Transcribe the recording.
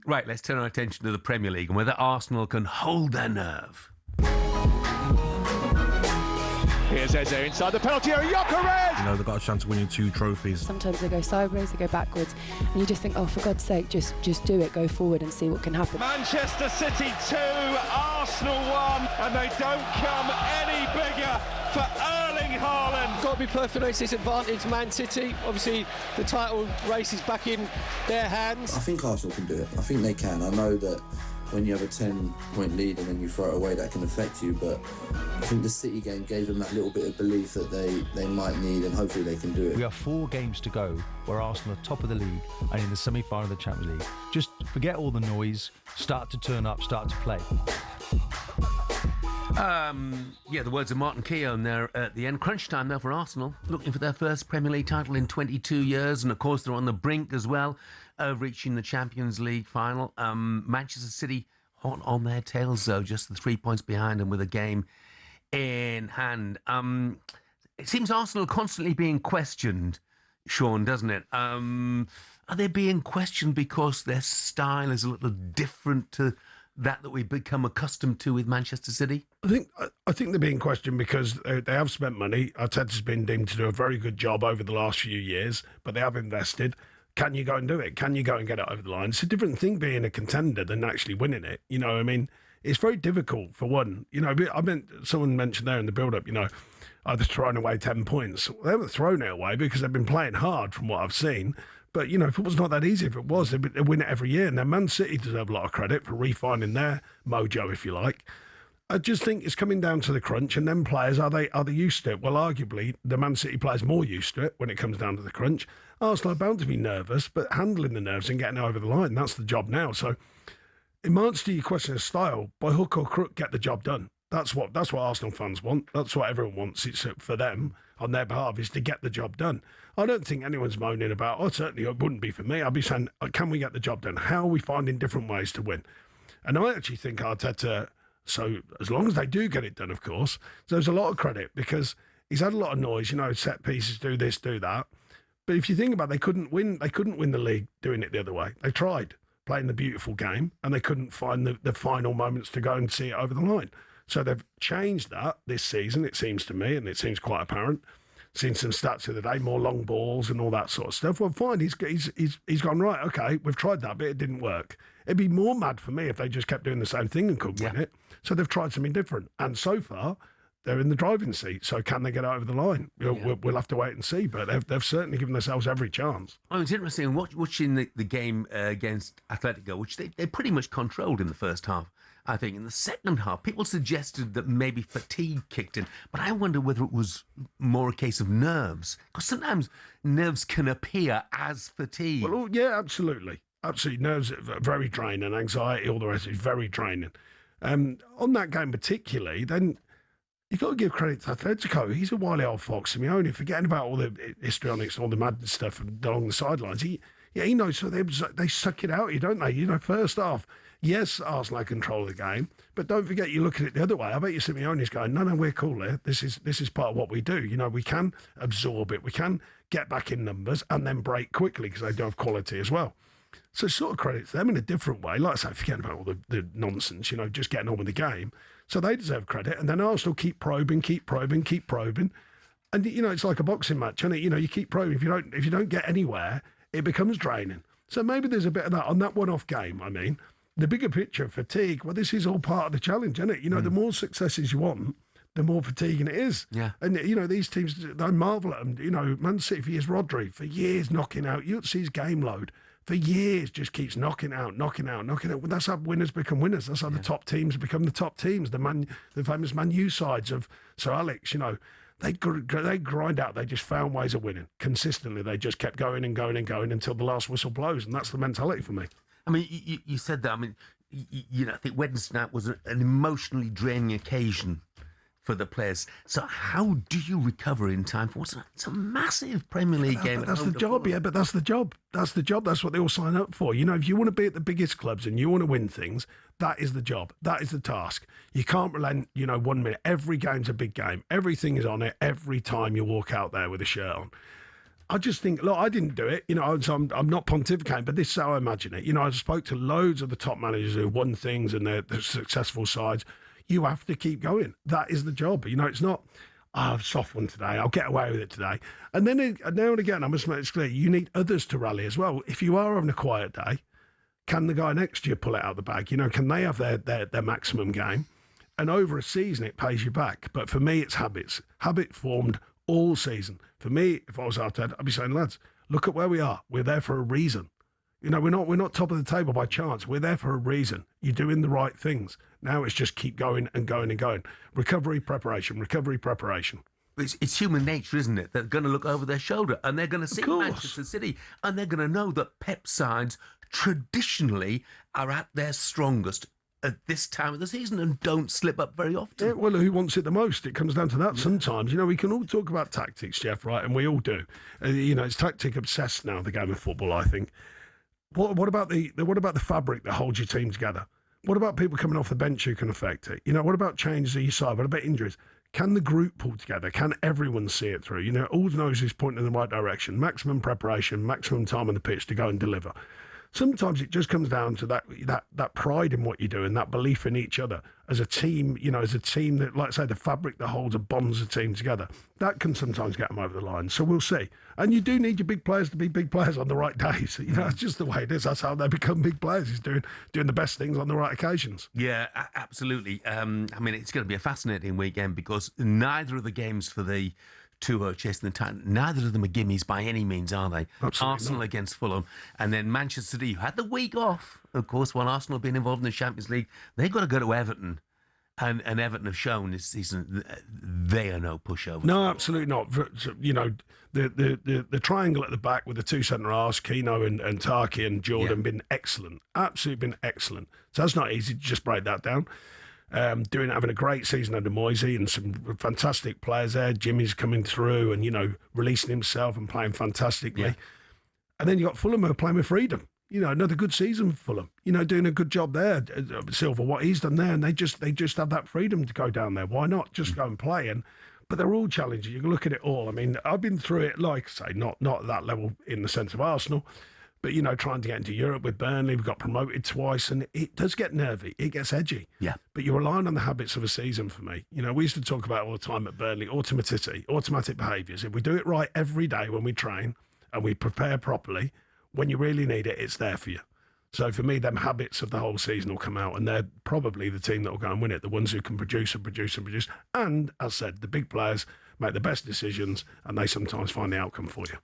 Right, let's turn our attention to the Premier League and whether Arsenal can hold their nerve. Here's Eze inside the penalty area, Gyökeres! You know, they've got a chance of winning 2 trophies. Sometimes they go sideways, they go backwards, and you just think, oh, for God's sake, just do it, go forward and see what can happen. Manchester City 2, Arsenal 1, and they don't come any bigger for Erling Haaland. Got to be perfect race disadvantage, Man City. Obviously, the title race is back in their hands. I think Arsenal can do it. I think they can. I know that when you have a 10-point lead and then you throw it away, that can affect you, but I think the City game gave them that little bit of belief that they might need, and hopefully they can do it. We have 4 games to go where Arsenal are top of the league and in the semi-final of the Champions League. Just forget all the noise, start to turn up, start to play. The words of Martin Keown there at the end. Crunch time now for Arsenal, looking for their first Premier League title in 22 years, and of course they're on the brink as well of reaching the Champions League final. Manchester City hot on their tails though, just the 3 points behind them with a game in hand. It seems Arsenal constantly being questioned, Sean, doesn't it? Are they being questioned because their style is a little different to that we've become accustomed to with Manchester City? I think they're being questioned because they have spent money. Arteta's been deemed to do a very good job over the last few years, but they have invested. Can you go and do it? Can you go and get it over the line? It's a different thing being a contender than actually winning it. You know, I mean, it's very difficult for one. You know, someone mentioned there in the build-up, you know, either thrown away 10 points. They haven't thrown it away because they've been playing hard from what I've seen. But, you know, football's not that easy. If it was, they'd win it every year. And then Man City deserve a lot of credit for refining their mojo, if you like. I just think it's coming down to the crunch, and then players, are they used to it? Well, arguably, the Man City players more used to it when it comes down to the crunch. Arsenal are bound to be nervous, but handling the nerves and getting over the line, that's the job now. So, in answer to your question of style, by hook or crook, get the job done. That's what Arsenal fans want. That's what everyone wants. It's for them, on their behalf, is to get the job done. I don't think anyone's moaning about, certainly it wouldn't be for me. I'd be saying, can we get the job done? How are we finding different ways to win? And I actually think Arteta, so as long as they do get it done, of course, there's a lot of credit because he's had a lot of noise, you know, set pieces, do this, do that. But if you think about it, they couldn't win the league doing it the other way. They tried playing the beautiful game and they couldn't find the final moments to go and see it over the line. So they've changed that this season, it seems to me, and it seems quite apparent. Seen some stats the other day, more long balls and all that sort of stuff. Well, fine, he's gone, right, okay, we've tried that, but it didn't work. It'd be more mad for me if they just kept doing the same thing and couldn't win it. So they've tried something different. And so far, they're in the driving seat. So can they get over the line? We'll have to wait and see. But they've certainly given themselves every chance. Oh, it's interesting watching the game against Atletico, which they pretty much controlled in the first half. I think in the second half, people suggested that maybe fatigue kicked in, but I wonder whether it was more a case of nerves, because sometimes nerves can appear as fatigue. Well, yeah, absolutely. Absolutely. Nerves are very draining, anxiety, all the rest is very draining. On that game particularly, then you've got to give credit to Atletico. He's a wily old fox, Simeone, forgetting about all the histrionics and all the mad stuff along the sidelines. He knows, so they suck it out, don't they? You know, first half, yes, Arsenal control the game, but don't forget you look at it the other way. I bet you Simeone's going, no, we're cool here. This is part of what we do. You know, we can absorb it. We can get back in numbers and then break quickly because they do have quality as well. So sort of credit to them in a different way. Like I say, forgetting about all the nonsense, you know, just getting on with the game. So they deserve credit. And then Arsenal keep probing. And, you know, it's like a boxing match, isn't it? You know, you keep probing. If you don't get anywhere, it becomes draining. So maybe there's a bit of that on that one-off game, I mean. The bigger picture, fatigue, well, this is all part of the challenge, isn't it? You know, the more successes you want, the more fatiguing it is. Yeah. And, you know, these teams, I marvel at them. You know, Man City for years, Rodri, for years knocking out. You see his game load. For years, just keeps knocking out. Well, that's how winners become winners. That's how the top teams become the top teams. The famous Man U sides of Sir Alex, you know, they grind out. They just found ways of winning. Consistently, they just kept going and going and going until the last whistle blows. And that's the mentality for me. I mean, you said that. I mean, you know, I think Wednesday night was an emotionally draining occasion for the players. So how do you recover in time for it's a massive Premier League game? But that's the job, yeah. But that's the job. That's the job. That's what they all sign up for. You know, if you want to be at the biggest clubs and you want to win things, that is the job. That is the task. You can't relent. You know, 1 minute. Every game's a big game. Everything is on it every time you walk out there with a shirt on. I just think, look, I didn't do it. So I'm not pontificating, but this is how I imagine it. I spoke to loads of the top managers who won things and they're successful sides. You have to keep going. That is the job. It's not, I've soft one today, I'll get away with it today. And then now and again, I must make it clear, you need others to rally as well. If you are having a quiet day, can the guy next to you pull it out of the bag? Can they have their maximum game? And over a season, it pays you back. But for me, it's habits. Habit formed all season. For me, if I was Arteta, I'd be saying, lads, look at where we are. We're there for a reason. We're not top of the table by chance. We're there for a reason. You're doing the right things. Now it's just keep going and going and going. Recovery, preparation. It's human nature, isn't it? They're going to look over their shoulder and they're going to see Manchester City and they're going to know that Pep sides traditionally are at their strongest at this time of the season and don't slip up very often. Yeah, well, who wants it the most? It comes down to that sometimes. We can all talk about tactics, Jeff, right? And we all do. It's tactic obsessed now, the game of football, I think. What about the fabric that holds your team together? What about people coming off the bench who can affect it? What about changes of your side? What about injuries? Can the group pull together? Can everyone see it through? All knows is pointing in the right direction. Maximum preparation, maximum time on the pitch to go and deliver. Sometimes it just comes down to that pride in what you do and that belief in each other as a team, as a team that, like I say, the fabric that holds and bonds a team together. That can sometimes get them over the line. So we'll see. And you do need your big players to be big players on the right days. It's just the way it is. That's how they become big players, is doing the best things on the right occasions. Yeah, absolutely. It's going to be a fascinating weekend because neither of the games for the two who are chasing the title, neither of them are gimmies by any means, are they? Absolutely Arsenal not. Against Fulham, and then Manchester City, who had the week off, of course, while Arsenal have been involved in the Champions League. They've got to go to Everton, and Everton have shown this season they are no pushover. No, absolutely not. The triangle at the back with the two centre halves, Keno and Taki and Jordan, been excellent. Absolutely been excellent. So that's not easy to just break that down. Having a great season under Moisey and some fantastic players there. Jimmy's coming through and, releasing himself and playing fantastically. Yeah. And then you got Fulham who are playing with freedom. Another good season for Fulham. Doing a good job there. Silva, what he's done there, and they just have that freedom to go down there. Why not just go and play? But they're all challenging. You can look at it all. I've been through it, like I say, not at that level in the sense of Arsenal. But, trying to get into Europe with Burnley, we got promoted twice, and it does get nervy. It gets edgy. Yeah. But you're relying on the habits of a season for me. We used to talk about all the time at Burnley, automatic behaviours. If we do it right every day when we train and we prepare properly, when you really need it, it's there for you. So for me, them habits of the whole season will come out, and they're probably the team that will go and win it, the ones who can produce and produce and produce. And, as said, the big players make the best decisions, and they sometimes find the outcome for you.